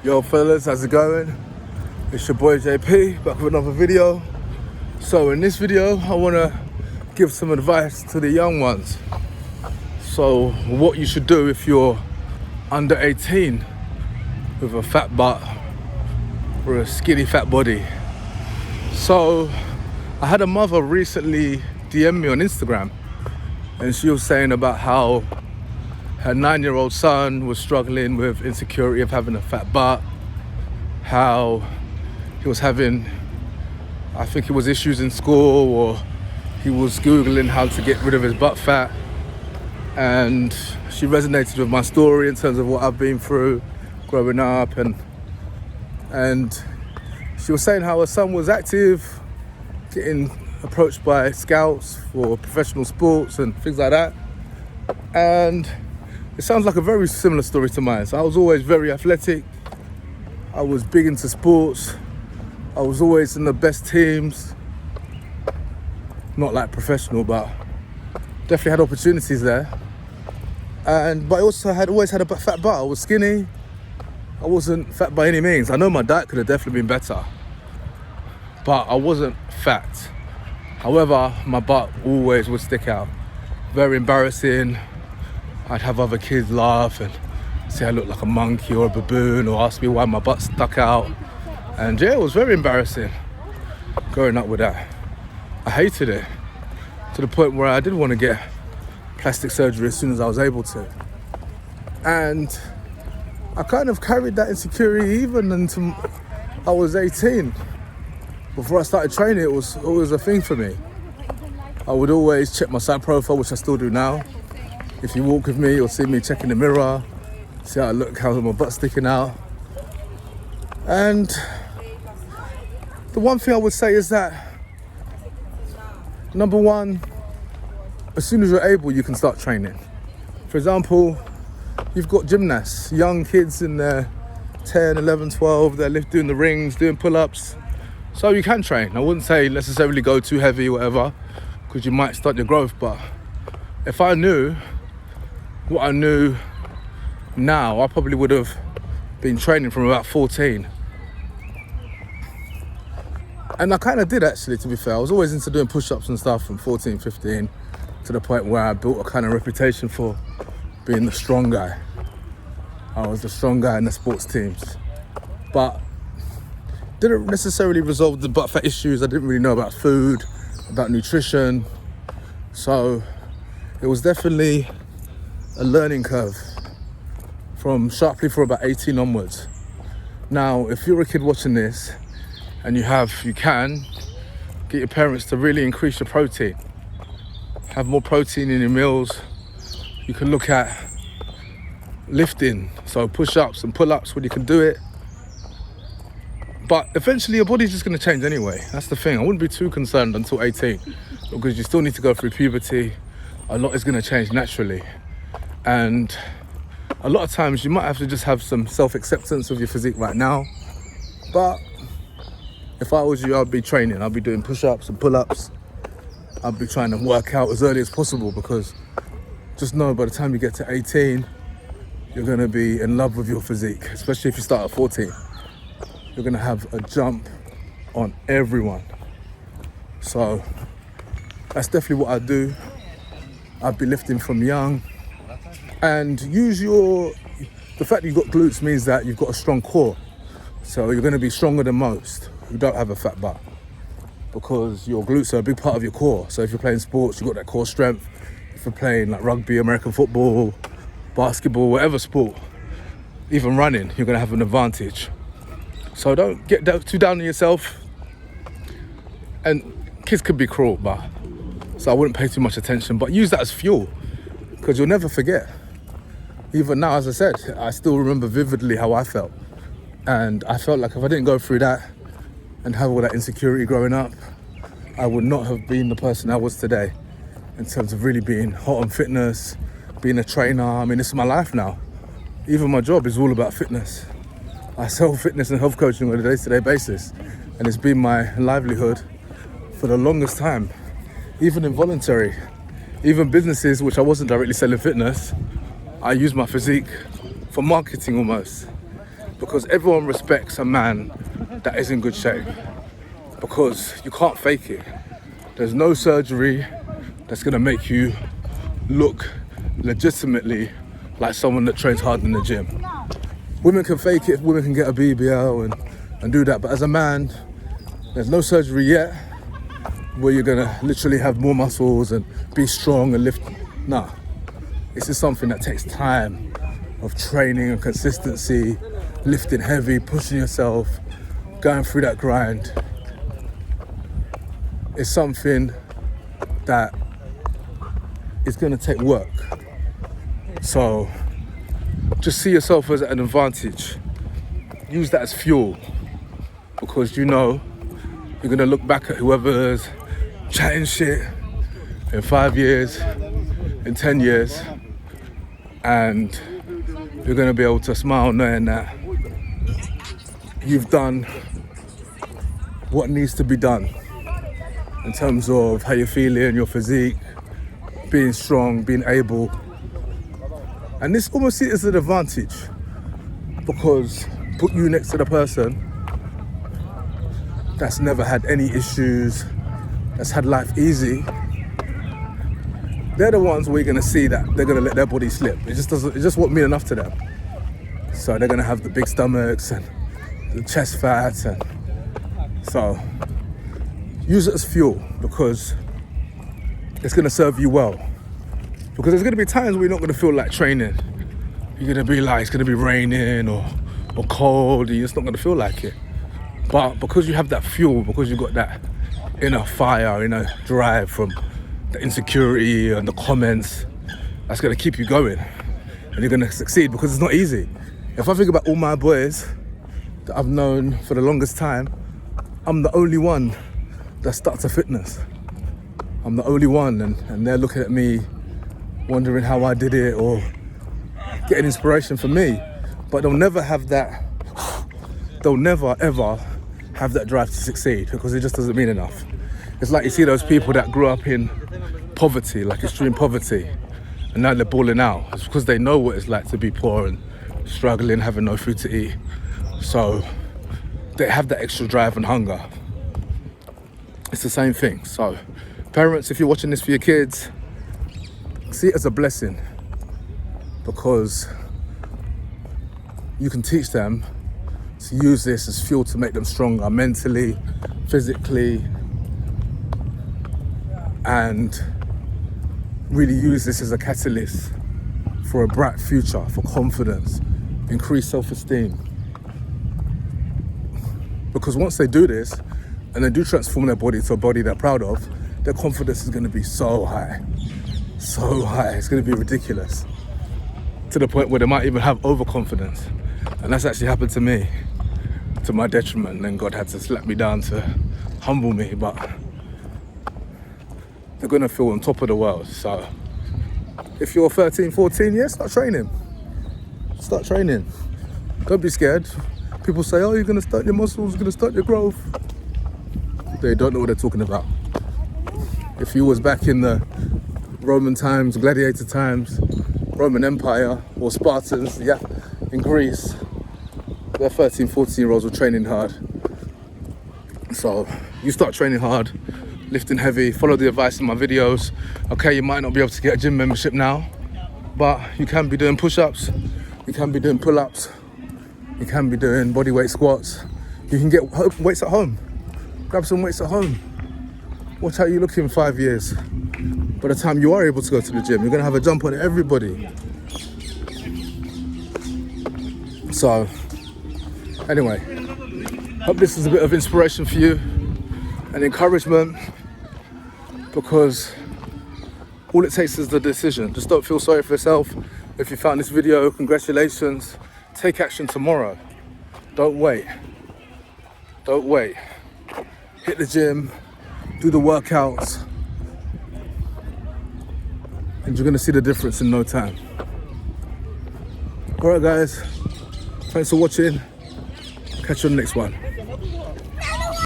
Yo fellas, how's it going? It's your boy JP, back with another video. So in this video, I want to give some advice to the young ones. So what you should do if you're under 18 with a fat butt or a skinny fat body. So I had a mother recently DM me on Instagram, and she was saying about how her 9-year-old son was struggling with insecurity of having a fat butt, how he was having, I think it was issues in school, or he was Googling how to get rid of his butt fat. And she resonated with my story in terms of what I've been through growing up, and she was saying how her son was active, getting approached by scouts for professional sports and things like that. And it sounds like a very similar story to mine. So I was always very athletic. I was big into sports. I was always in the best teams. Not like professional, but definitely had opportunities there. But I also always had a fat butt. I was skinny. I wasn't fat by any means. I know my diet could have definitely been better, but I wasn't fat. However, my butt always would stick out. Very embarrassing. I'd have other kids laugh and say I looked like a monkey or a baboon, or ask me why my butt stuck out. And yeah, it was very embarrassing growing up with that. I hated it to the point where I did want to get plastic surgery as soon as I was able to. And I kind of carried that insecurity even until I was 18. Before I started training, it was always a thing for me. I would always check my side profile, which I still do now. If you walk with me, you'll see me checking the mirror, see how I look, how my butt's sticking out. And the one thing I would say is that, number one, as soon as you're able, you can start training. For example, you've got gymnasts, young kids in their 10, 11, 12, they're doing the rings, doing pull-ups. So you can train. I wouldn't say necessarily go too heavy or whatever, because you might stunt your growth. But if I knew what I knew now, I probably would have been training from about 14. And I kind of did, actually, to be fair. I was always into doing push-ups and stuff from 14, 15, to the point where I built a kind of reputation for being the strong guy. I was the strong guy in the sports teams. But didn't necessarily resolve the butt fat issues. I didn't really know about food, about nutrition. So it was definitely a learning curve from sharply for about 18 onwards. Now, if you're a kid watching this and you can get your parents to really increase your protein. Have more protein in your meals. You can look at lifting, so push-ups and pull-ups when you can do it. But eventually your body's just going to change anyway. That's the thing. I wouldn't be too concerned until 18, because you still need to go through puberty. A lot is going to change naturally. And a lot of times you might have to just have some self-acceptance of your physique right now. But if I was you, I'd be training. I'd be doing push-ups and pull-ups. I'd be trying to work out as early as possible, because just know by the time you get to 18, you're going to be in love with your physique, especially if you start at 14. You're going to have a jump on everyone. So that's definitely what I do. I'd be lifting from young. And the fact that you've got glutes means that you've got a strong core. So you're going to be stronger than most who don't have a fat butt, because your glutes are a big part of your core. So if you're playing sports, you've got that core strength. If you're playing like rugby, American football, basketball, whatever sport, even running, you're going to have an advantage. So don't get too down on yourself. And kids could be cruel, so I wouldn't pay too much attention, but use that as fuel, because you'll never forget. Even now, as I said, I still remember vividly how I felt. And I felt like if I didn't go through that and have all that insecurity growing up, I would not have been the person I was today, in terms of really being hot on fitness, being a trainer. I mean, this is my life now. Even my job is all about fitness. I sell fitness and health coaching on a day-to-day basis, and it's been my livelihood for the longest time. Even involuntary, even businesses which I wasn't directly selling fitness, I use my physique for marketing almost. because everyone respects a man that is in good shape, because you can't fake it. There's no surgery that's gonna make you look legitimately like someone that trains hard in the gym. Women can fake it, women can get a BBL and do that, but as a man, there's no surgery yet where you're gonna literally have more muscles and be strong and lift. Nah, this is something that takes time of training and consistency, lifting heavy, pushing yourself, going through that grind. It's something that is gonna take work. So just see yourself as an advantage. Use that as fuel, because you know you're gonna look back at whoever's chatting shit in 5 years, in 10 years, and you're gonna be able to smile knowing that you've done what needs to be done in terms of how you're feeling, your physique, being strong, being able. And this almost see it as an advantage, because put you next to the person that's never had any issues, that's had life easy. They're the ones where you're gonna see that they're gonna let their body slip. It just won't mean enough to them. So they're gonna have the big stomachs and the chest fat, and so use it as fuel, because it's gonna serve you well. Because there's gonna be times where you're not gonna feel like training. You're gonna be like, it's gonna be raining or cold, and you're just not gonna feel like it. But because you have that fuel, because you've got that inner fire, inner drive from the insecurity and the comments, that's gonna keep you going. And you're gonna succeed, because it's not easy. If I think about all my boys that I've known for the longest time, I'm the only one that stuck to fitness. I'm the only one, and they're looking at me wondering how I did it or getting inspiration from me. But they'll never have that, they'll never ever have that drive to succeed, because it just doesn't mean enough. It's like you see those people that grew up in poverty, like extreme poverty, and now they're balling out. It's because they know what it's like to be poor and struggling, having no food to eat. So they have that extra drive and hunger. It's the same thing. So parents, if you're watching this for your kids, see it as a blessing, because you can teach them to use this as fuel to make them stronger mentally, physically, and really use this as a catalyst for a bright future, for confidence, increased self-esteem. Because once they do this and they do transform their body to a body they're proud of, their confidence is going to be so high. So high, it's going to be ridiculous, to the point where they might even have overconfidence. And that's actually happened to me, to my detriment. And then God had to slap me down to humble me, but they're going to feel on top of the world. So if you're 13, 14, yeah, start training. Start training. Don't be scared. People say, oh, you're going to start your muscles, you're going to start your growth. They don't know what they're talking about. If you was back in the Roman times, gladiator times, Roman Empire, or Spartans, yeah, in Greece, their 13, 14-year-olds were training hard. So you start training hard, lifting heavy, follow the advice in my videos. Okay, you might not be able to get a gym membership now, but you can be doing push-ups, you can be doing pull-ups, you can be doing bodyweight squats. You can get weights at home. Grab some weights at home. Watch how you look in 5 years. By the time you are able to go to the gym, you're gonna have a jump on everybody. So, anyway, hope this is a bit of inspiration for you and encouragement, because all it takes is the decision. Just don't feel sorry for yourself. If you found this video, congratulations. Take action tomorrow. Don't wait. Don't wait. Hit the gym, do the workouts, and you're gonna see the difference in no time. All right, guys. Thanks for watching. Catch you on the next one.